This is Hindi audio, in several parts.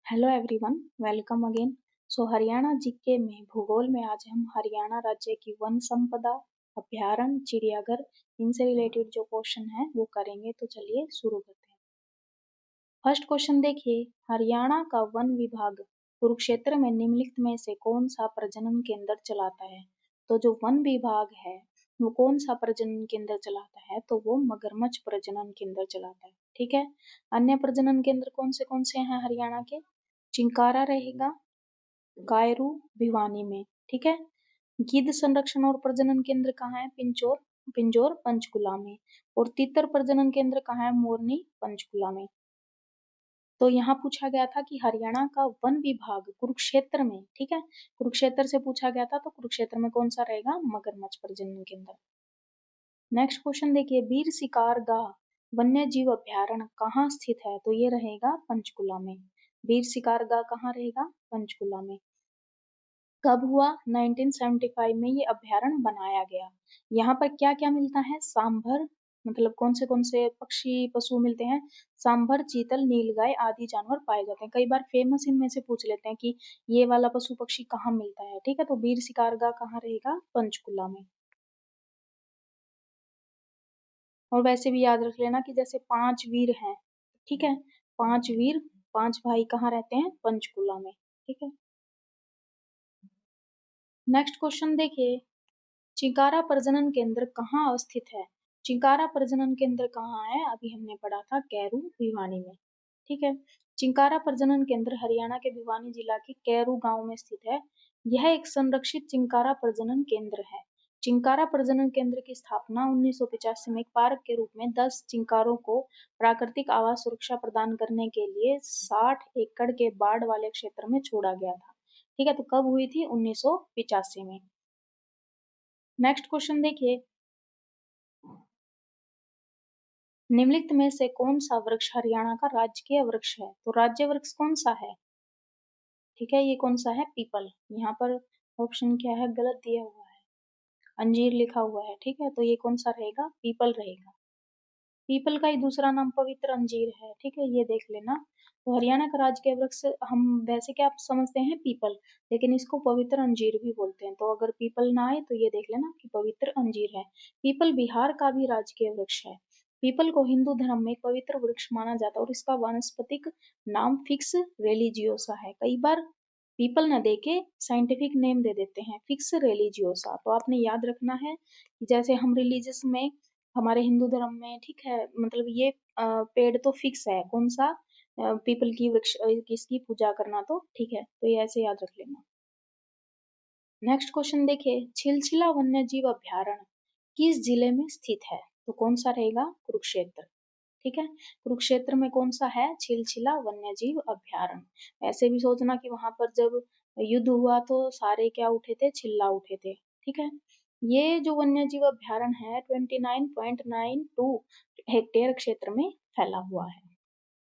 Hello everyone, welcome again. Haryana GK में भूगोल में आज हम हरियाणा राज्य की वन संपदा, अभ्यारण्य, चिड़ियाघर, इनसे रिलेटेड जो क्वेश्चन है वो करेंगे। तो चलिए शुरू करते हैं। फर्स्ट क्वेश्चन देखिए, हरियाणा का वन विभाग कुरुक्षेत्र में निम्नलिखित में से कौन सा प्रजनन केंद्र चलाता है? तो जो वन विभाग है वो कौन सा प्रजनन केंद्र चलाता है? तो वो मगरमच्छ प्रजनन केंद्र चलाता है। ठीक है। अन्य प्रजनन केंद्र कौन से हैं हरियाणा के? चिंकारा रहेगा, कायरू, भिवानी में। ठीक है। गिद्ध संरक्षण और प्रजनन केंद्र कहाँ है? पिंजौर, पिंजौर पंचकुला में। और तीतर प्रजनन केंद्र कहाँ है? मोरनी, पंचकुला में। तो यहाँ पूछा गया था कि हरियाणा का वन विभाग कुरुक्षेत्र में, ठीक है, कुरुक्षेत्र से पूछा गया था, तो कुरुक्षेत्र में कौन सा रहेगा? मगरमच्छ प्रजनन केंद्र। नेक्स्ट क्वेश्चन देखिए, वीर शिकार गाह वन्य जीव अभ्यारण्य कहाँ स्थित है? तो ये रहेगा पंचकुला में। वीर शिकार गाह कहाँ रहेगा? पंचकुला में। कब हुआ? 1975 में ये अभ्यारण्य बनाया गया। यहाँ पर क्या क्या मिलता है? सांभर, मतलब कौन से पक्षी पशु मिलते हैं? सांभर, चीतल, नीलगाय आदि जानवर पाए जाते हैं। कई बार फेमस इनमें से पूछ लेते हैं कि ये वाला पशु पक्षी कहाँ मिलता है। ठीक है, तो वीर शिकारगा कहाँ रहेगा? पंचकुला में। और वैसे भी याद रख लेना कि जैसे 5 वीर हैं, ठीक है, 5 वीर, 5 भाई कहाँ रहते हैं? पंचकुला में। ठीक है। नेक्स्ट क्वेश्चन देखिए, चिंकारा प्रजनन केंद्र कहाँ अवस्थित है? चिंकारा प्रजनन केंद्र कहाँ है? अभी हमने पढ़ा था कैरू, भिवानी में। ठीक है। चिंकारा प्रजनन केंद्र हरियाणा के भिवानी जिला के कैरू गांव में स्थित है। यह एक संरक्षित चिंकारा प्रजनन केंद्र है। चिंकारा प्रजनन केंद्र की स्थापना 1985 में एक पार्क के रूप में 10 चिंकारों को प्राकृतिक आवास सुरक्षा प्रदान करने के लिए 60 एकड़ के बाढ़ वाले क्षेत्र में छोड़ा गया था। ठीक है, तो कब हुई थी? 1985 में। नेक्स्ट क्वेश्चन देखिए, निम्नलिखित में से कौन सा वृक्ष हरियाणा का राजकीय वृक्ष है? तो राज्य वृक्ष कौन सा है? ठीक है, ये कौन सा है? पीपल। यहाँ पर ऑप्शन क्या है? गलत दिया हुआ है, अंजीर लिखा हुआ है। ठीक है, तो ये कौन सा रहेगा? पीपल रहेगा। पीपल का ही दूसरा नाम पवित्र अंजीर है। ठीक है, ये देख लेना। तो हरियाणा का राजकीय वृक्ष हम वैसे क्या समझते हैं? पीपल, लेकिन इसको पवित्र अंजीर भी बोलते हैं। तो अगर पीपल ना आए तो ये देख लेना कि पवित्र अंजीर है। पीपल बिहार का भी राजकीय वृक्ष है। पीपल को हिंदू धर्म में एक पवित्र वृक्ष माना जाता है और इसका वानस्पतिक नाम फिक्स रेलिजियोसा है। कई बार पीपल न दे के साइंटिफिक नेम दे देते हैं, फिक्स रेलिजियोसा। तो आपने याद रखना है कि जैसे हम रिलीजियस में, हमारे हिंदू धर्म में, ठीक है, मतलब ये पेड़ तो फिक्स है। कौन सा? पीपल की वृक्ष, किसकी पूजा करना। तो ठीक है, तो ये ऐसे याद रख लेना। नेक्स्ट क्वेश्चन देखिए, छिलछिला वन्य जीव अभ्यारण्य किस जिले में स्थित है? तो कौन सा रहेगा? कुरुक्षेत्र। ठीक है, कुरुक्षेत्र में कौन सा है? छिलछिला वन्य जीव अभ्यारण्य। ऐसे भी सोचना कि वहां पर जब युद्ध हुआ तो सारे क्या उठे थे? छिल्ला उठे थे। ठीक है। ये जो वन्य जीव अभ्यारण्य है 29.92 हेक्टेयर क्षेत्र में फैला हुआ है।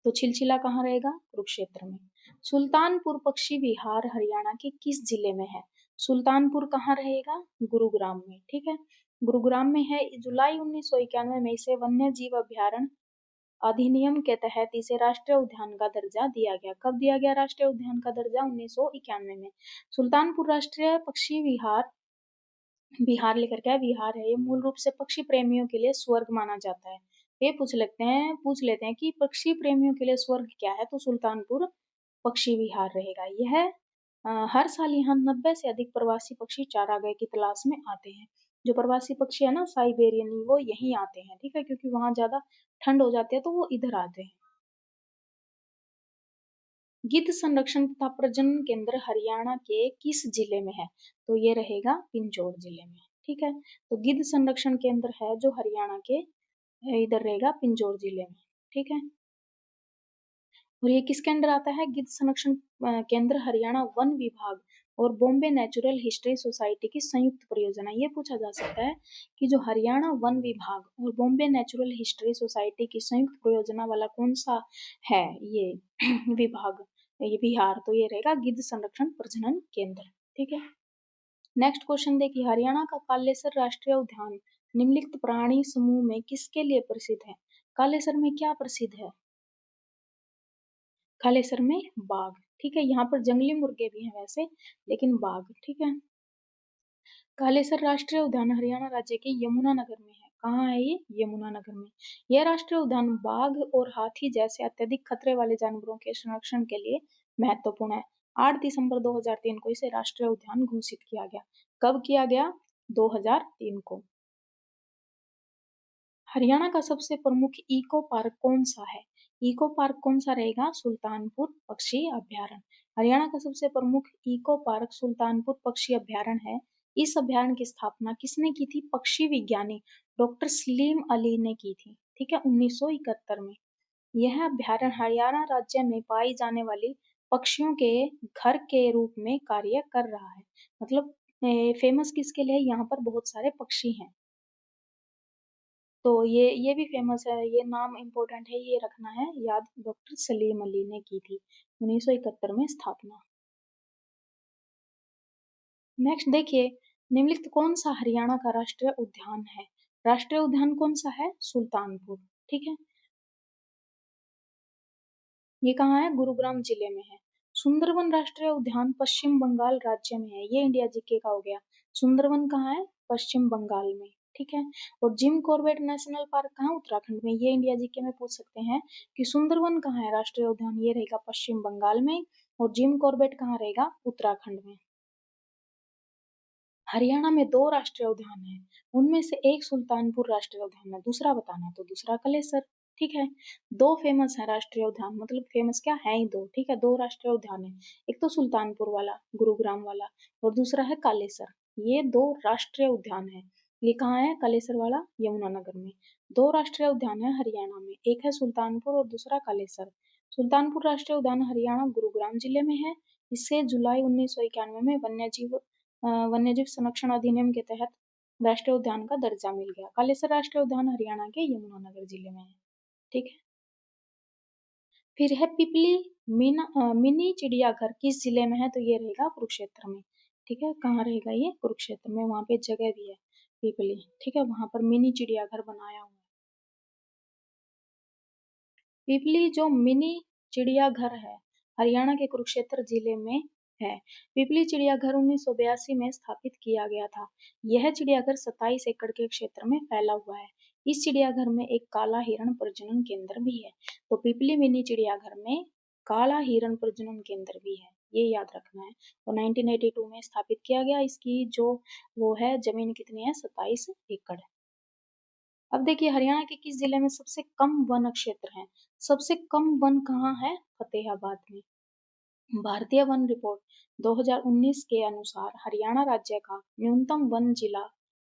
तो छिलछिला कहाँ रहेगा? कुरुक्षेत्र में। सुल्तानपुर पक्षी विहार हरियाणा के किस जिले में है? सुल्तानपुर कहाँ रहेगा? गुरुग्राम में। ठीक है, गुरुग्राम में है। जुलाई 1991 में इसे वन्य जीव अभ्यारण्य अधिनियम के तहत इसे राष्ट्रीय उद्यान का दर्जा दिया गया। कब दिया गया राष्ट्रीय उद्यान का दर्जा? 1991 में। सुल्तानपुर राष्ट्रीय पक्षी विहार, बिहार लेकर के बिहार है, ये मूल रूप से पक्षी प्रेमियों के लिए स्वर्ग माना जाता है। ये पूछ लेते हैं कि पक्षी प्रेमियों के लिए स्वर्ग क्या है? तो सुल्तानपुर पक्षी विहार रहेगा। यह हर साल यहाँ 90 से अधिक प्रवासी पक्षी चारागाह की तलाश में आते हैं। जो प्रवासी पक्षी है ना, साइबेरियन, वो यहीं आते हैं। ठीक है, क्योंकि वहां ज्यादा ठंड हो जाती है तो वो इधर आते हैं। गिद्ध संरक्षण तथा प्रजनन केंद्र हरियाणा के किस जिले में है? तो ये रहेगा पिंजौर जिले में। ठीक है, तो गिद्ध संरक्षण केंद्र है जो हरियाणा के इधर रहेगा, पिंजौर जिले में। ठीक है, और ये किसके अंडर आता है? गिद्ध संरक्षण केंद्र हरियाणा वन विभाग और बॉम्बे नेचुरल हिस्ट्री सोसाइटी की संयुक्त परियोजना। ये पूछा जा सकता है कि जो हरियाणा वन विभाग और बॉम्बे नेचुरल हिस्ट्री सोसाइटी की संयुक्त परियोजना वाला कौन सा है ये विभाग, ये बिहार। तो ये रहेगा गिद्ध संरक्षण प्रजनन केंद्र। ठीक है। नेक्स्ट क्वेश्चन देखिए, हरियाणा का कालेसर राष्ट्रीय उद्यान निम्नलिखित प्राणी समूह में किसके लिए प्रसिद्ध है? कालेसर में क्या प्रसिद्ध है? कालेसर में बाघ, ठीक है। यहाँ पर जंगली मुर्गे भी हैं वैसे, लेकिन बाघ, ठीक है। कालेसर राष्ट्रीय उद्यान हरियाणा राज्य के यमुनानगर में है। कहाँ है ये? यमुनानगर में। यह राष्ट्रीय उद्यान बाघ और हाथी जैसे अत्यधिक खतरे वाले जानवरों के संरक्षण के लिए महत्वपूर्ण है। 8 दिसंबर 2003 को इसे राष्ट्रीय उद्यान घोषित किया गया। कब किया गया? 2003 को। हरियाणा का सबसे प्रमुख इको पार्क कौन सा है? इको पार्क कौन सा रहेगा? सुल्तानपुर पक्षी अभ्यारण्य। हरियाणा का सबसे प्रमुख इको पार्क सुल्तानपुर पक्षी अभ्यारण्य है। इस अभ्यारण्य की स्थापना किसने की थी? पक्षी विज्ञानी डॉक्टर सलीम अली ने की थी, ठीक है, 1971 में। यह अभ्यारण्य हरियाणा राज्य में पाई जाने वाली पक्षियों के घर के रूप में कार्य कर रहा है। मतलब फेमस किसके लिए? यहाँ पर बहुत सारे पक्षी हैं, तो ये भी फेमस है, ये नाम इम्पोर्टेंट है, ये रखना है याद। डॉक्टर सलीम अली ने की थी 1971 में स्थापना। नेक्स्ट देखिए, निम्नलिखित कौन सा हरियाणा का राष्ट्रीय उद्यान है? राष्ट्रीय उद्यान कौन सा है? सुल्तानपुर, ठीक है। ये कहाँ है? गुरुग्राम जिले में है। सुंदरवन राष्ट्रीय उद्यान पश्चिम बंगाल राज्य में है। ये इंडिया जीके का हो गया। सुंदरवन कहाँ है? पश्चिम बंगाल में, ठीक है। और जिम कॉर्बेट नेशनल पार्क कहाँ? उत्तराखंड में। ये इंडिया जीके में पूछ सकते हैं कि सुंदरवन कहाँ है राष्ट्रीय उद्यान? ये रहेगा पश्चिम बंगाल में। और जिम कॉर्बेट कहाँ रहेगा? उत्तराखंड में। हरियाणा में दो राष्ट्रीय उद्यान हैं, उनमें से एक सुल्तानपुर राष्ट्रीय उद्यान है, दूसरा बताना तो दूसरा कलेसर, ठीक है। दो फेमस है राष्ट्रीय उद्यान, मतलब फेमस क्या है ही दो, ठीक है। दो राष्ट्रीय उद्यान है, एक तो सुल्तानपुर वाला, गुरुग्राम वाला, और दूसरा है कालेसर। ये दो राष्ट्रीय उद्यान है। ये कहाँ है? कालेसर वाला यमुनानगर में। दो राष्ट्रीय उद्यान है हरियाणा में, एक है सुल्तानपुर और दूसरा कालेसर। सुल्तानपुर राष्ट्रीय उद्यान हरियाणा गुरुग्राम जिले में है। इसे जुलाई 1991 में वन्यजीव संरक्षण अधिनियम के तहत राष्ट्रीय उद्यान का दर्जा मिल गया। कालेसर राष्ट्रीय उद्यान हरियाणा के यमुनानगर जिले में है, ठीक है। फिर है पिपली मिनी चिड़ियाघर किस जिले में है? तो ये रहेगा कुरुक्षेत्र में, ठीक है। कहाँ रहेगा ये? कुरुक्षेत्र में। वहां पे जगह भी है पिपली, ठीक है, वहां पर मिनी चिड़ियाघर बनाया हुआ है। पिपली जो मिनी चिड़ियाघर है हरियाणा के कुरुक्षेत्र जिले में है। पिपली चिड़ियाघर 1982 में स्थापित किया गया था। यह चिड़ियाघर 27 एकड़ के क्षेत्र में फैला हुआ है। इस चिड़ियाघर में एक काला हिरण प्रजनन केंद्र भी है। तो पिपली मिनी चिड़ियाघर में काला हिरण प्रजनन केंद्र भी है, ये याद रखना है। और 1982 में स्थापित किया गया। इसकी जो वो है जमीन कितनी है? 27 एकड़। अब देखिए, हरियाणा के किस जिले में सबसे कम वन क्षेत्र है? सबसे कम वन कहाँ है? फतेहाबाद में। भारतीय वन रिपोर्ट 2019 के अनुसार हरियाणा राज्य का न्यूनतम वन जिला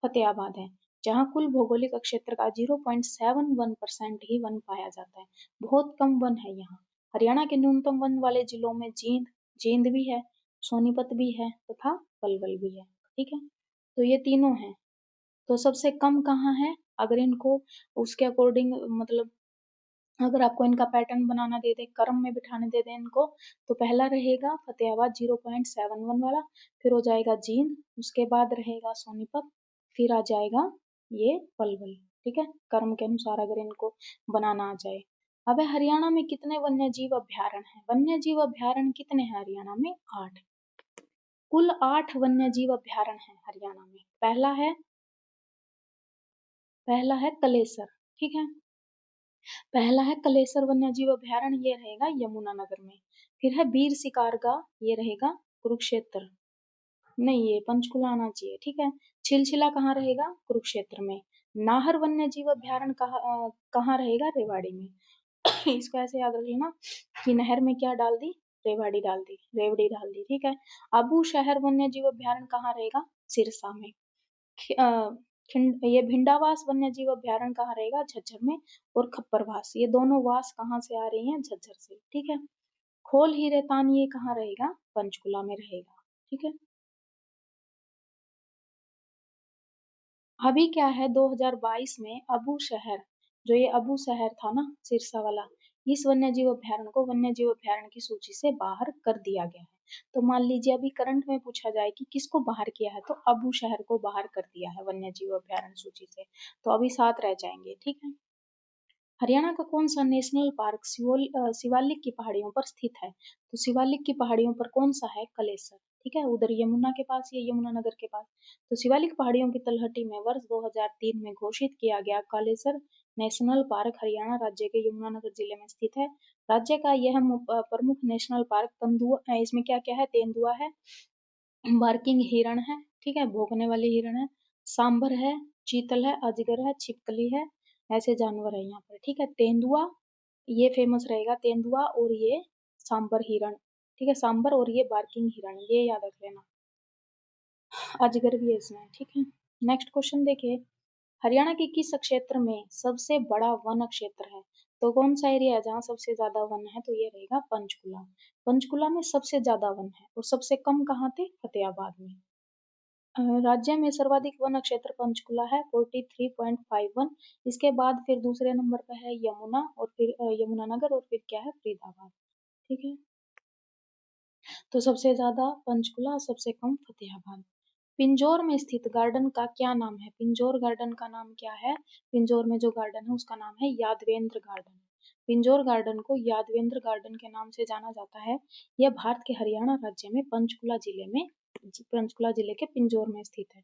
फतेहाबाद है, जहां कुल भौगोलिक क्षेत्र का 0.71% ही वन पाया जाता है। बहुत कम वन है यहाँ। हरियाणा के न्यूनतम वन वाले जिलों में जींद जींद भी है, सोनीपत भी है तथा पलवल भी है, ठीक है। तो ये तीनों हैं। तो सबसे कम कहाँ है? अगर इनको उसके अकॉर्डिंग, मतलब अगर आपको इनका पैटर्न बनाना दे दे, क्रम में बिठाने दे दे इनको, तो पहला रहेगा फतेहाबाद 0.71 वाला, फिर हो जाएगा जींद, उसके बाद रहेगा सोनीपत, फिर आ जाएगा ये पलवल, ठीक है, क्रम के अनुसार अगर इनको बनाना आ जाए। अब हरियाणा में कितने वन्य जीव अभ्यारण्य हैं? वन्य जीव अभ्यारण्य कितने हैं हरियाणा में? 8। कुल 8 वन्य जीव अभ्यारण्य हैं हरियाणा में। पहला है कलेसर, ठीक है। पहला है कलेसर वन्यजीव अभयारण्य, ये रहेगा यमुनानगर में। फिर है बीर सिकारगा, ये रहेगा कुरुक्षेत्र, नहीं ये पंचकुला आना चाहिए, ठीक है। छिलछिला कहाँ रहेगा? कुरुक्षेत्र में। नाहर वन्यजीव अभयारण्य कहाँ रहेगा? रेवाड़ी में। इसको ऐसे याद रख लेना कि नहर में क्या डाल दी? रेवाड़ी डाल दी, रेवड़ी डाल दी, ठीक है। अबू शहर वन्यजीव अभयारण्य कहाँ रहेगा? सिरसा में। ये भिंडावास वन्य जीव अभ्यारण्य कहाँ रहेगा? झज्जर में। और खप्परवास, ये दोनों वास कहाँ से आ रही हैं? झज्जर से, ठीक है। खोल ही रेतान ये कहाँ रहेगा? पंचकुला में रहेगा, ठीक है। अभी क्या है, 2022 में अबू शहर, जो ये अबू शहर था ना सिरसा वाला, इस वन्य जीव अभ्यारण्य को वन्य जीव अभ्यारण्य की सूची से बाहर कर दिया गया है। तो मान लीजिए अभी करंट में पूछा जाए कि किसको बाहर किया है, तो अबू शहर को बाहर कर दिया है वन्य जीव अभ्यारण्य सूची से। तो अभी 7 रह जाएंगे, ठीक है। हरियाणा का कौन सा नेशनल पार्क शिवालिक की पहाड़ियों पर स्थित है? तो शिवालिक की पहाड़ियों पर कौन सा है? कलेसर। ठीक है, उधर यमुना के पास, ये यमुनानगर के पास। तो शिवालिक पहाड़ियों की तलहटी में वर्ष 2003 में घोषित किया गया कालेसर नेशनल पार्क हरियाणा राज्य के यमुनानगर जिले में स्थित है। राज्य का यह प्रमुख नेशनल पार्क तेंदुआ, इसमें क्या क्या है? तेंदुआ है, बार्किंग हिरण है, ठीक है, भौंकने वाले हिरण है, सांबर है, चीतल है, अजगर है, छिपकली है, ऐसे जानवर है यहाँ पर। ठीक है, तेंदुआ ये फेमस रहेगा, तेंदुआ और ये सांबर हिरण। ठीक है, सांबर और ये बार्किंग हिरण, ये याद रख लेना। अजगर भी है इसमें। ठीक है, नेक्स्ट क्वेश्चन देखिए, हरियाणा के किस क्षेत्र में सबसे बड़ा वन क्षेत्र है? तो कौन सा एरिया है जहाँ सबसे ज्यादा वन है? तो ये रहेगा पंचकुला। पंचकुला में सबसे ज्यादा वन है, और सबसे कम कहाँ थे? फतेहाबाद में। राज्य में सर्वाधिक वन क्षेत्र पंचकुला है 43.51। इसके बाद फिर दूसरे नंबर पे है यमुना, और फिर यमुनानगर, और फिर क्या है? फरीदाबाद। ठीक है, तो सबसे ज्यादा पंचकुला, सबसे कम फतेहाबाद। पिंजौर में स्थित गार्डन का क्या नाम है? पिंजौर गार्डन का नाम क्या है? पिंजौर में जो गार्डन है उसका नाम है यादवेंद्र गार्डन। पिंजौर गार्डन को यादवेंद्र गार्डन के नाम से जाना जाता है। यह भारत के हरियाणा राज्य में पंचकुला जिले के पिंजौर में स्थित है।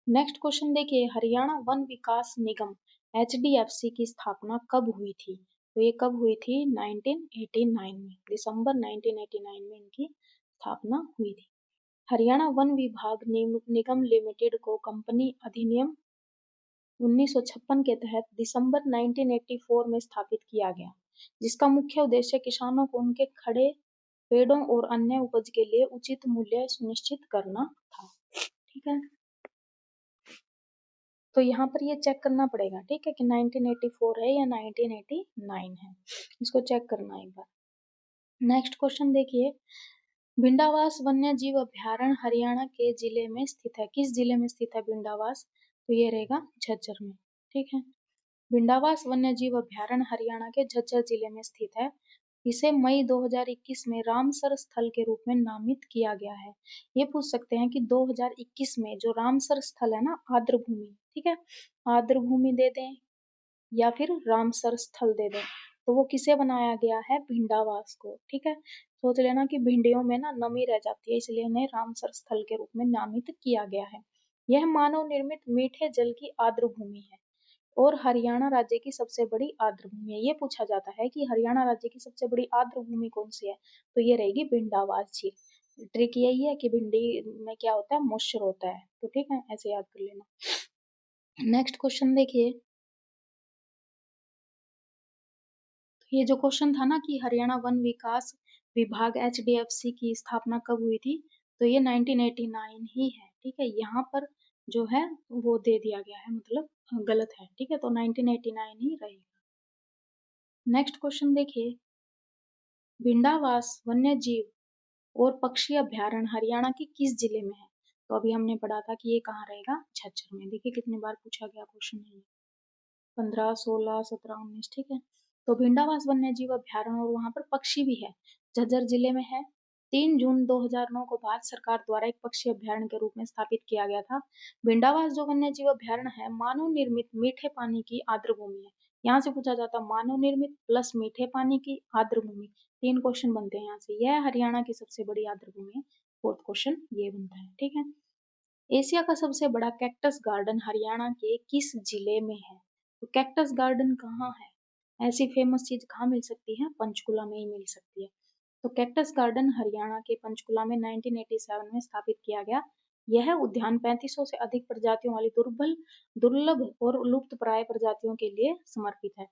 नेक्स्ट क्वेश्चन देखिए, हरियाणा वन विकास निगम HDFC की स्थापना कब हुई थी? तो ये कब हुई थी? 1989 में, दिसंबर 1989 में इनकी स्थापना हुई थी। हरियाणा वन विभाग निगम लिमिटेड को कंपनी अधिनियम 1956 के तहत दिसंबर 1984 में स्थापित किया गया, जिसका मुख्य उद्देश्य किसानों को उनके खड़े पेड़ों और अन्य उपज के लिए उचित मूल्य सुनिश्चित करना था। ठीक है, तो यहाँ पर ये चेक करना पड़ेगा, ठीक है, कि 1984 है या 1989 है, इसको चेक करना एक बार। नेक्स्ट क्वेश्चन देखिए, भिंडावास वन्य जीव अभ्यारण्य हरियाणा के जिले में स्थित है। किस जिले में स्थित है भिंडावास? तो ये रहेगा झज्जर में। ठीक है, भिंडावास वन्य जीव अभ्यारण्य हरियाणा के झज्जर जिले में स्थित है। इसे मई 2021 में रामसर स्थल के रूप में नामित किया गया है। ये पूछ सकते हैं कि 2021 में जो रामसर स्थल है ना, आर्द्र भूमि, ठीक है, आर्द्र भूमि दे दें या फिर रामसर स्थल दे दें, तो वो किसे बनाया गया है? भिंडावास को। ठीक है, सोच लेना कि भिंडियों में ना नमी रह जाती है, इसलिए इन्हें रामसर स्थल के रूप में नामित किया गया है। यह मानव निर्मित मीठे जल की आर्द्र भूमि है और हरियाणा राज्य की सबसे बड़ी आर्द्र भूमि है। ये पूछा जाता है कि हरियाणा राज्य की सबसे बड़ी आर्द्र भूमि कौन सी है? तो ये रहेगी भिंडावास झील। ट्रिक यही है कि भिंडी में क्या होता है? मॉइस्चर होता है, तो ठीक है, ऐसे याद कर लेना। नेक्स्ट क्वेश्चन देखिए, ये जो क्वेश्चन था ना कि हरियाणा वन विकास विभाग HDFC की स्थापना कब हुई थी, तो ये 1989 ही है। ठीक है, यहाँ पर जो है वो दे दिया गया है, मतलब गलत है। ठीक है, तो 1989 ही रहेगा। नेक्स्ट क्वेश्चन देखिए, भिंडावास वन्य जीव और पक्षी अभ्यारण्य हरियाणा के किस जिले में है? तो अभी हमने पढ़ा था कि ये कहाँ रहेगा? झज्जर में। देखिए कितनी बार पूछा गया क्वेश्चन है, 15, 16, 17, 19। ठीक है, तो भिंडावास वन्य जीव अभ्यारण्य और वहां पर पक्षी भी है, झज्जर जिले में है। 3 जून 2009 को भारत सरकार द्वारा एक पक्षी अभ्यारण्य के रूप में स्थापित किया गया था। भिंडावास जो वन्य जीव अभ्यारण्य है, मानव निर्मित मीठे पानी की आर्द्र भूमि है। यहाँ से पूछा जाता मानव निर्मित प्लस मीठे पानी की आर्द्र भूमि, 3 क्वेश्चन बनते हैं यहाँ से। यह हरियाणा की सबसे बड़ी आर्द्र भूमि है, 4th क्वेश्चन ये बनता है। ठीक है, एशिया का सबसे बड़ा कैक्टस गार्डन हरियाणा के किस जिले में है? तो कैक्टस गार्डन कहाँ है? ऐसी फेमस चीज कहाँ मिल सकती है? पंचकुला में ही मिल सकती है। तो कैक्टस गार्डन हरियाणा के पंचकुला में 1987 में स्थापित किया गया। यह उद्यान 3500 से अधिक प्रजातियों वाली दुर्लभ और लुप्तप्राय प्रजातियों के लिए समर्पित है।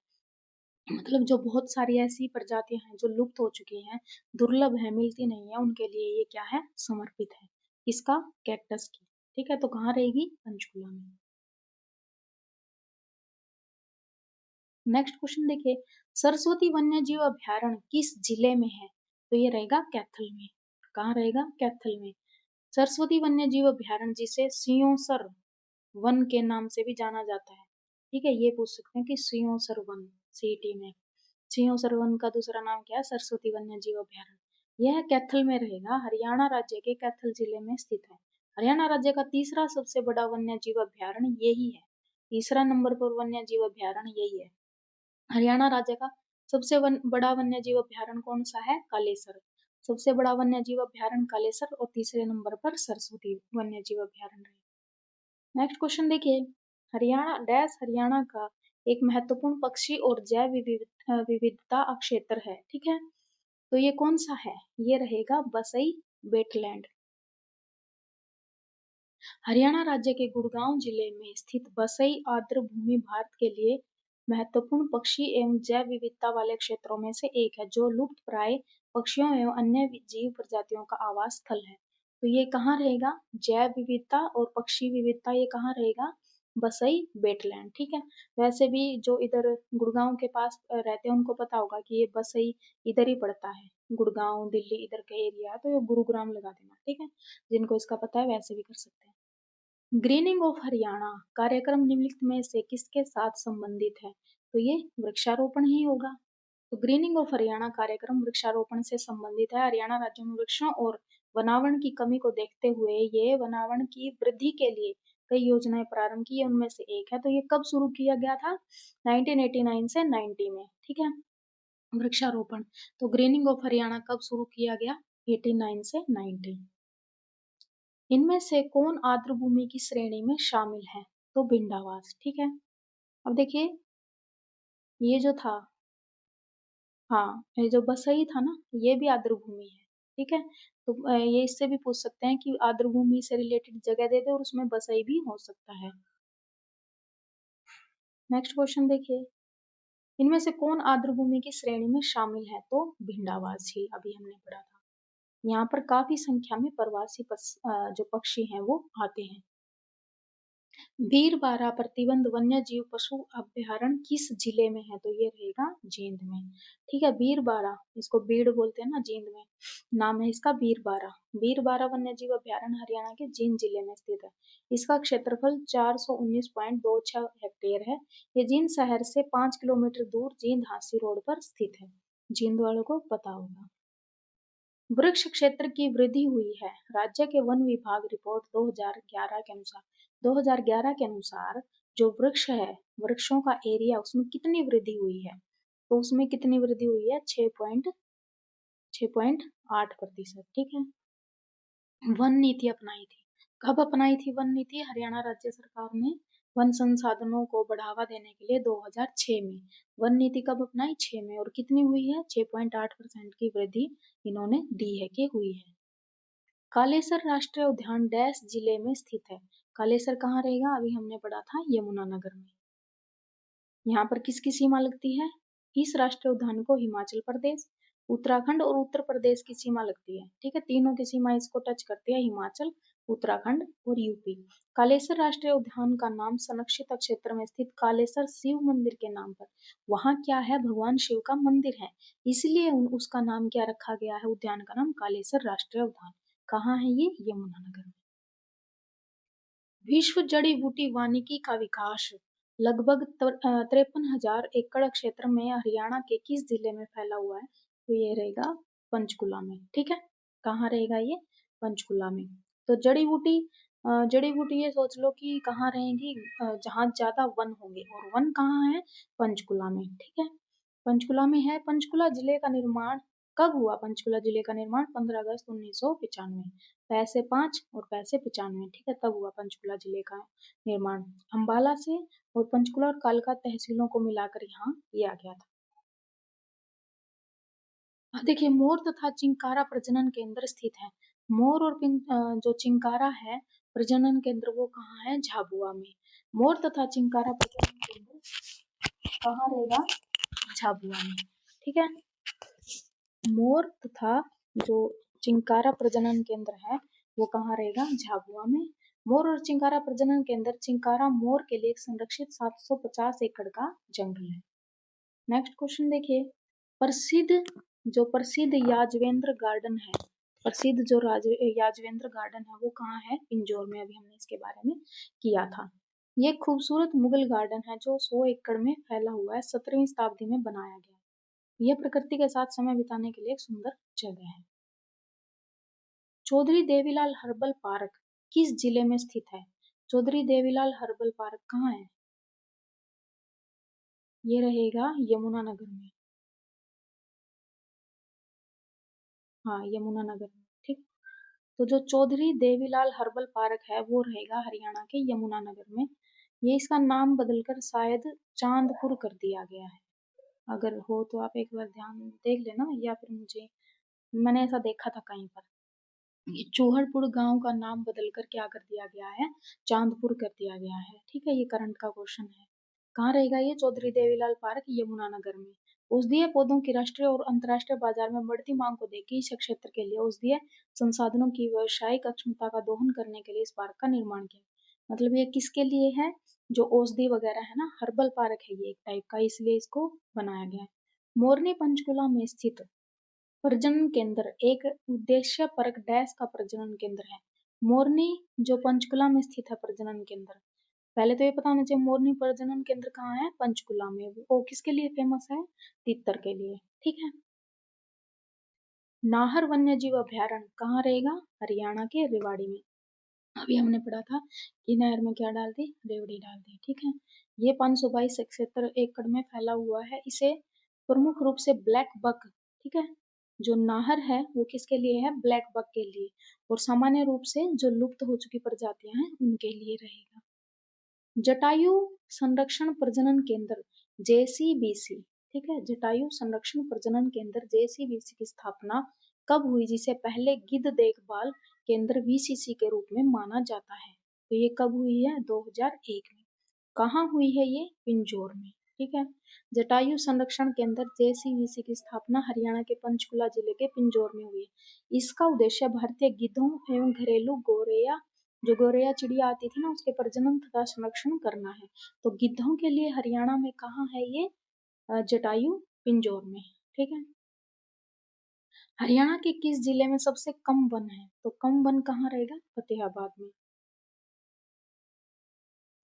मतलब जो बहुत सारी ऐसी प्रजातियां हैं जो लुप्त हो चुकी हैं, दुर्लभ है, मिलती नहीं है, उनके लिए ये क्या है? समर्पित है। इसका? कैक्टस की। ठीक है, तो कहाँ रहेगी? पंचकुला में। नेक्स्ट क्वेश्चन देखिए, सरस्वती वन्य जीव अभ्यारण्य किस जिले में है? तो ये रहेगा कैथल में। कहाँ रहेगा? कैथल में। सरस्वती वन्य जीव अभ्यारण्य जिसे सियोंसर वन के नाम से भी जाना जाता है। ठीक है, ये पूछ सकते हैं कि सियोंसर वन, सीटी में सिंह वन का दूसरा नाम क्या है? सरस्वती वन्य जीव अभ्यारण्य। यह कैथल में रहेगा, हरियाणा राज्य के कैथल जिले में स्थित है। हरियाणा राज्य का तीसरा सबसे बड़ा वन्य जीव अभ्यारण्य यही है। तीसरा नंबर पर वन्य जीव अभ्यारण्य यही है। हरियाणा राज्य का सबसे बड़ा वन्य जीव अभ्यारण्य कौन सा है? कालेसर। सबसे बड़ा वन्य जीव अभ्यारण्य कालेसर और तीसरे नंबर पर सरस्वती वन्य जीव अभ्यारण्य है। नेक्स्ट क्वेश्चन देखिए, हरियाणा का एक महत्वपूर्ण पक्षी और जैव विविधता क्षेत्र है, ठीक है, तो ये कौन सा है? ये रहेगा बसई वेटलैंड। हरियाणा राज्य के गुड़गांव जिले में स्थित बसई आर्द्र भूमि भारत के लिए महत्वपूर्ण पक्षी एवं जैव विविधता वाले क्षेत्रों में से एक है, जो लुप्त प्राय पक्षियों एवं अन्य जीव प्रजातियों का आवास स्थल है। तो ये कहाँ रहेगा? जैव विविधता और पक्षी विविधता ये कहाँ रहेगा? बसई वेटलैंड, ठीक है। वैसे भी जो इधर गुड़गांव के पास रहते हैं उनको पता होगा कि ये बसई इधर ही पड़ता है, गुड़गांव दिल्ली इधर का एरिया है, तो ये गुरुग्राम लगा देना, ठीक है। जिनको इसका पता है वैसे भी कर सकते हैं। ग्रीनिंग ऑफ हरियाणा कार्यक्रम निम्नलिखित में से किसके साथ संबंधित है? तो ये वृक्षारोपण ही होगा। तो ग्रीनिंग ऑफ हरियाणा कार्यक्रम वृक्षारोपण से संबंधित है। हरियाणा राज्य में वृक्षों और वनावरण की कमी को देखते हुए ये वनावरण की वृद्धि के लिए कई योजनाएं प्रारंभ की, उनमें से एक है। तो ये कब शुरू किया गया था? 1989 से 90 में, ठीक है, वृक्षारोपण। तो ग्रीनिंग ऑफ हरियाणा कब शुरू किया गया? 89 से 90। इनमें से कौन आर्द्र भूमि की श्रेणी में शामिल है? तो भिंडावास, ठीक है। अब देखिए ये जो था, हाँ, ये जो बसई था ना, ये भी आर्द्र भूमि है, ठीक है। तो ये इससे भी पूछ सकते हैं कि आर्द्र भूमि से रिलेटेड जगह दे दे और उसमें बसई भी हो सकता है। नेक्स्ट क्वेश्चन देखिए, इनमें से कौन आर्द्र भूमि की श्रेणी में शामिल है? तो भिंडावास झील, अभी हमने पढ़ा था। यहाँ पर काफी संख्या में प्रवासी जो पक्षी हैं वो आते हैं। बीरबारा प्रतिबंध वन्य जीव पशु अभ्यारण्य किस जिले में है? तो ये रहेगा जींद में, ठीक है। बीरबारा, इसको बीड़ बोलते हैं ना जींद में, नाम है इसका बीरबारा। बीरबारा वन्य जीव अभ्यारण्य हरियाणा के जींद जिले में स्थित है। इसका क्षेत्रफल 419.26 हेक्टेयर है। ये जींद शहर से 5 किलोमीटर दूर जींद हांसी रोड पर स्थित है। जींद वालों को पता होगा। वृक्ष क्षेत्र की वृद्धि हुई है। राज्य के वन विभाग रिपोर्ट 2011 के अनुसार जो वृक्ष है, वृक्षों का एरिया, उसमें कितनी वृद्धि हुई है? तो उसमें कितनी वृद्धि हुई है? 6.8%, ठीक है। वन नीति अपनाई थी। कब अपनाई थी वन नीति? हरियाणा राज्य सरकार ने वन संसाधनों को बढ़ावा देने के लिए 2006 में। वन नीति कब अपनाई? 6 में। और कितनी हुई है? 6.8% की वृद्धि इन्होंने दी है कि हुई है। कालेसर राष्ट्रीय उद्यान डैश जिले में स्थित है। कालेसर कहाँ रहेगा? अभी हमने पढ़ा था यमुनानगर में। यहाँ पर किसकी सीमा लगती है? इस राष्ट्रीय उद्यान को हिमाचल प्रदेश, उत्तराखंड और उत्तर प्रदेश की सीमा लगती है, ठीक है। तीनों की सीमा इसको टच करती है, हिमाचल, उत्तराखंड और यूपी। कालेसर राष्ट्रीय उद्यान का नाम संरक्षित क्षेत्र में स्थित कालेसर शिव मंदिर के नाम पर, वहाँ क्या है? भगवान शिव का मंदिर है, इसलिए उसका नाम क्या रखा गया है? उद्यान का नाम कालेसर राष्ट्रीय उद्यान। कहाँ है ये? यमुनानगर में। विश्व जड़ी बूटी वानिकी का विकास लगभग 53,000 एकड़ क्षेत्र में हरियाणा के किस जिले में फैला हुआ है? तो ये रहेगा पंचकुला में, ठीक है। कहाँ रहेगा ये? पंचकुला में। तो जड़ी बूटी ये सोच लो कि कहाँ रहेंगी? जहाँ ज्यादा वन होंगे, और वन कहाँ है? पंचकुला में, ठीक है। पंचकुला में है। पंचकुला जिले का निर्माण कब हुआ? पंचकुला जिले का निर्माण 15 अगस्त 1995, पैसे 5 और पैसे 95, ठीक है, तब हुआ पंचकुला जिले का निर्माण। अम्बाला से और पंचकुला और कालका तहसीलों को मिलाकर यहाँ किया गया था। देखिए, मोर तथा चिंकारा प्रजनन केंद्र स्थित है। मोर और जो चिंकारा है प्रजनन केंद्र, वो कहाँ है? झाबुआ में। मोर तथा चिंकारा प्रजनन केंद्र कहाँ रहेगा? झाबुआ में, ठीक है। मोर तथा जो चिंकारा प्रजनन केंद्र है वो कहाँ रहेगा? झाबुआ में। मोर और चिंकारा प्रजनन केंद्र चिंकारा मोर के लिए एक संरक्षित 750 एकड़ का जंगल है। नेक्स्ट क्वेश्चन देखिए, प्रसिद्ध याजवेंद्र गार्डन है, प्रसिद्ध जो याजवेंद्र गार्डन है वो कहाँ है? इंदौर में। अभी हमने इसके बारे में किया था। ये खूबसूरत मुगल गार्डन है जो 100 एकड़ में फैला हुआ है, 17वीं शताब्दी में बनाया गया। यह प्रकृति के साथ समय बिताने के लिए एक सुंदर जगह है। चौधरी देवीलाल हर्बल पार्क किस जिले में स्थित है? चौधरी देवीलाल हर्बल पार्क कहाँ है? ये रहेगा यमुनानगर में। हाँ, यमुनानगर में, ठीक। तो जो चौधरी देवीलाल हर्बल पार्क है वो रहेगा हरियाणा के यमुनानगर में। ये इसका नाम बदलकर शायद चांदपुर कर दिया गया है। अगर हो तो आप एक बार ध्यान देख लेना, या फिर मुझे, मैंने ऐसा देखा था कहीं पर। ये चूहड़पुर गांव का नाम बदलकर क्या कर दिया गया है, चांदपुर कर दिया गया है, ठीक है। ये करंट का क्वेश्चन है। कहाँ रहेगा ये चौधरी देवीलाल पार्क, यमुनानगर में। औषधीय पौधों की राष्ट्रीय और अंतर्राष्ट्रीय बाजार में बढ़ती मांग को देखकर इस क्षेत्र के लिए औषधीय संसाधनों की व्यावसायिक अक्षमता का दोहन करने के लिए इस पार्क का निर्माण किया। मतलब ये किसके लिए है, जो औषधि वगैरह है ना, हर्बल पार्क है ये एक टाइप का, इसलिए इसको बनाया गया है। मोरनी पंचकुला में स्थित प्रजनन केंद्र एक उद्देश्य परक डैश का प्रजनन केंद्र है। मोरनी जो पंचकुला में स्थित है प्रजनन केंद्र, पहले तो ये पता होना चाहिए मोरनी प्रजनन केंद्र कहाँ है, पंचकुला में। वो किसके लिए फेमस है, तीतर के लिए, ठीक है। नाहर वन्य जीव अभयारण्य कहाँ रहेगा, हरियाणा के रेवाड़ी में। अभी हमने पढ़ा था कि नहर में क्या डाल दी, रेवड़ी डाल दी, ठीक है। ये 522 क्षेत्र एकड़ में फैला हुआ है। इसे प्रमुख रूप से ब्लैक बक, ठीक है, जो नाहर है वो किसके लिए है, ब्लैक बक के लिए, और सामान्य रूप से जो लुप्त हो चुकी प्रजातियां हैं उनके लिए रहेगा। जटायु संरक्षण प्रजनन केंद्र जेसीबीसी, ठीक है, जटायु संरक्षण प्रजनन केंद्र जेसीबीसी की स्थापना कब हुई, जिसे पहले गिद्ध देखभाल केंद्र वीसीसी के रूप में माना जाता है। तो ये कब हुई है, 2001 में। कहाँ हुई है ये, पिंजौर में, ठीक है। जटायु संरक्षण केंद्र जेसीबीसी की स्थापना हरियाणा के पंचकुला जिले के पिंजौर में हुई है। इसका उद्देश्य भारतीय गिद्धों एवं घरेलू गोरैया, जो गोरैया चिड़िया आती थी ना, उसके प्रजनन तथा संरक्षण करना है। तो गिद्धों के लिए हरियाणा में कहाँ है ये, जटायु, पिंजौर में, ठीक है। हरियाणा के किस जिले में सबसे कम वन है, तो कम वन कहाँ रहेगा, फतेहाबाद में।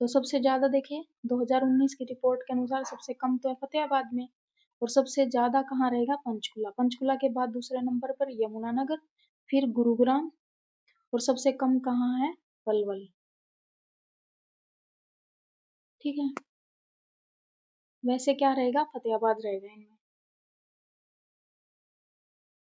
तो सबसे ज्यादा देखिए 2019 की रिपोर्ट के अनुसार सबसे कम तो है फतेहाबाद में, और सबसे ज्यादा कहाँ रहेगा, पंचकुला। पंचकुला के बाद दूसरे नंबर पर यमुनानगर, फिर गुरुग्राम, और सबसे कम कहाँ है, पलवल, ठीक है। वैसे क्या रहेगा, फतेहाबाद रहेगा इनमें।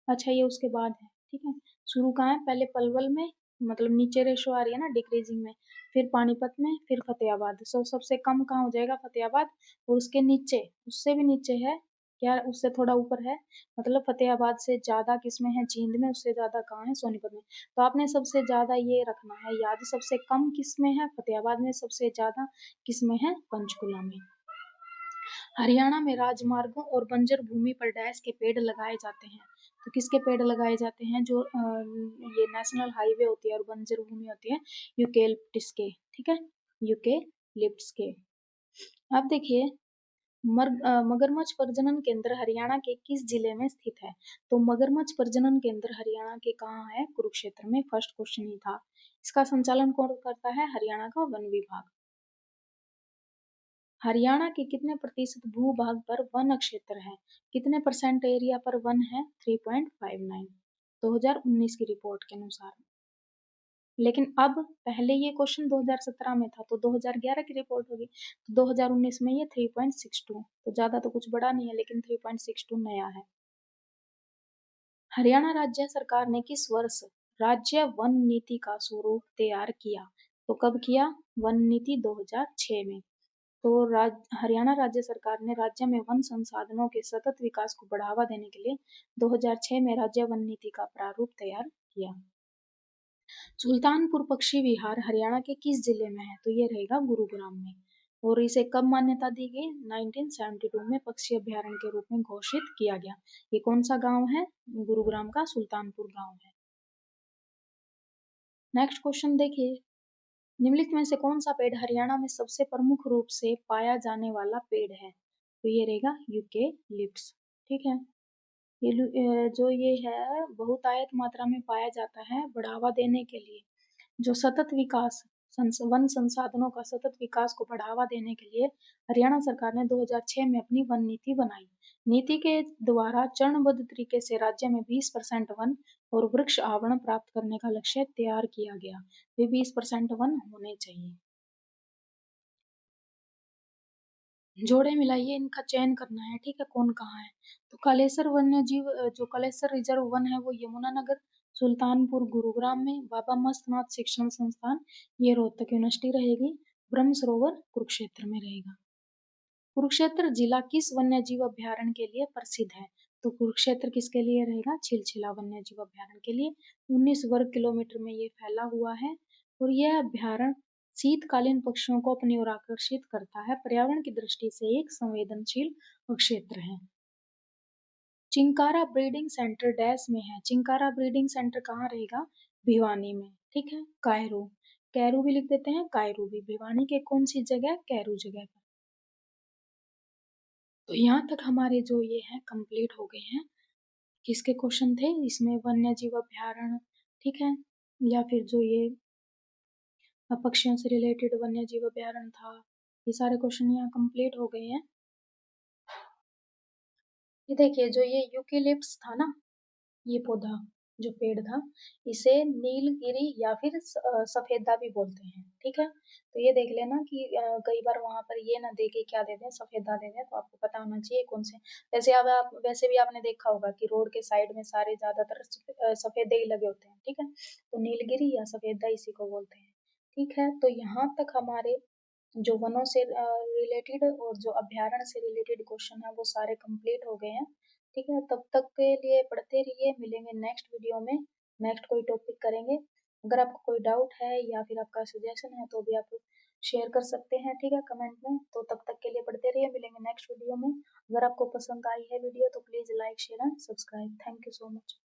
अच्छा, ये उसके बाद है, ठीक है। शुरू कहाँ है, पहले पलवल में, मतलब नीचे रेशो आ रही है ना डिक्रीजिंग में, फिर पानीपत में, फिर फतेहाबाद। सबसे कम कहाँ हो जाएगा, फतेहाबाद। और उसके नीचे, उससे भी नीचे है क्या, उससे थोड़ा ऊपर है, मतलब फतेहाबाद से ज्यादा किसमें है, जींद में, उससे ज्यादा कहाँ है, सोनीपत में। तो आपने सबसे ज्यादा ये रखना है याद, सबसे कम किसमें है, फतेहाबाद में, सबसे ज्यादा किसमें है, पंचकुला में। हरियाणा में राजमार्गों और बंजर भूमि पर डैश के पेड़ लगाए जाते हैं। तो किसके पेड़ लगाए जाते हैं, जो ये नेशनल हाईवे होती है और बंजर भूमि होती है, यूकेलिप्टस के, ठीक है, यूकेलिप्टस के। अब देखिए, मगरमच्छ प्रजनन केंद्र हरियाणा के किस जिले में स्थित है। तो मगरमच्छ प्रजनन केंद्र हरियाणा के कहाँ है, कुरुक्षेत्र में। फर्स्ट क्वेश्चन ही था। इसका संचालन कौन करता है, हरियाणा का वन विभाग। हरियाणा के कितने प्रतिशत भू-भाग पर वन क्षेत्र है, कितने परसेंट एरिया पर वन है, 3.59, 2019 की रिपोर्ट के अनुसार। लेकिन अब पहले ये क्वेश्चन 2017 में था, तो 2011 की रिपोर्ट होगी, तो 2019 में ये 3.62, तो ज्यादा तो कुछ बड़ा नहीं है, लेकिन 3.62 नया है। हरियाणा राज्य सरकार ने किस वर्ष राज्य वन नीति का स्वरूप तैयार किया, तो कब किया, वन नीति 2006 में। तो हरियाणा राज्य सरकार ने राज्य में वन संसाधनों के सतत विकास को बढ़ावा देने के लिए 2006 में राज्य वन नीति का प्रारूप तैयार किया। सुल्तानपुर पक्षी विहार हरियाणा के किस जिले में है, तो ये रहेगा गुरुग्राम में। और इसे कब मान्यता दी गई, 1972 में पक्षी अभ्यारण्य के रूप में घोषित किया गया। ये कौन सा गांव है, गुरुग्राम का सुल्तानपुर गांव है। नेक्स्ट क्वेश्चन देखिए, निम्नलिखित में से कौन सा पेड़ हरियाणा में सबसे प्रमुख रूप से पाया जाने वाला पेड़ है, तो ये रहेगा यूकेलिप्टस, ठीक है। जो ये है बहुतायत मात्रा में पाया जाता है, बढ़ावा देने के लिए, जो सतत विकास, वन संसाधनों का सतत विकास को बढ़ावा देने के लिए हरियाणा सरकार ने 2006 में अपनी वन नीति बनाई। नीति के द्वारा चरणबद्ध तरीके से राज्य में 20% वन और वृक्ष आवरण प्राप्त करने का लक्ष्य तैयार किया गया। वे 20% वन होने चाहिए। जोड़े मिलाइए, इनका चयन करना है, ठीक है, कौन कहाँ है। तो कालेसर वन्य जीव जो कालेसर रिजर्व वन है वो यमुनानगर, सुल्तानपुर, गुरुग्राम में। बाबा मस्तनाथ शिक्षण संस्थान ये रोहतक यूनिवर्सिटी रहेगी। ब्रह्म सरोवर कुरुक्षेत्र में रहेगा। कुरुक्षेत्र जिला किस वन्य जीव अभ्यारण्य के लिए प्रसिद्ध है? तो कुरुक्षेत्र किसके लिए रहेगा? छिलछिला वन्य जीव अभ्यारण्य के लिए। 19 वर्ग किलोमीटर में ये फैला हुआ है और यह अभ्यारण्य शीतकालीन पक्षियों को अपनी ओर आकर्षित करता है। पर्यावरण की दृष्टि से एक संवेदनशील क्षेत्र है। चिंकारा ब्रीडिंग सेंटर डैश में है। चिंकारा ब्रीडिंग सेंटर कहाँ रहेगा? भिवानी में, ठीक है। कायरू, कैरू भी लिख देते हैं, कायरू भी। भिवानी के कौन सी जगह? कैरू जगह पर। तो यहाँ तक हमारे जो ये हैं कंप्लीट हो गए हैं। किसके क्वेश्चन थे इसमें? वन्य जीव अभ्यारण्य, ठीक है, या फिर जो ये पक्षियों से रिलेटेड वन्य जीव अभ्यारण्य था, ये सारे क्वेश्चन यहाँ कंप्लीट हो गए हैं। ये देखिए, जो ये यूकेलिप्स था ना, ये पौधा जो पेड़ था, इसे नीलगिरी या फिर सफेदा भी बोलते हैं, ठीक है। तो ये देख लेना कि कई बार वहां पर ये ना दे के क्या दे दें, सफेदा दे दें, तो आपको पता होना चाहिए कौन से। वैसे अब आप वैसे भी आपने देखा होगा कि रोड के साइड में सारे ज्यादातर सफेदे ही लगे होते हैं, ठीक है। तो नीलगिरी या सफेदा इसी को बोलते हैं, ठीक है। तो यहाँ तक हमारे जो वनों से रिलेटेड और जो अभ्यारण्य से रिलेटेड क्वेश्चन है वो सारे कंप्लीट हो गए हैं, ठीक है। तब तक के लिए पढ़ते रहिए, मिलेंगे नेक्स्ट वीडियो में, नेक्स्ट कोई टॉपिक करेंगे। अगर आपको कोई डाउट है या फिर आपका सजेशन है तो भी आप शेयर कर सकते हैं, ठीक है, कमेंट में। तो तब तक के लिए पढ़ते रहिए, मिलेंगे नेक्स्ट वीडियो में। अगर आपको पसंद आई है वीडियो तो please like share and subscribe. Thank you so much.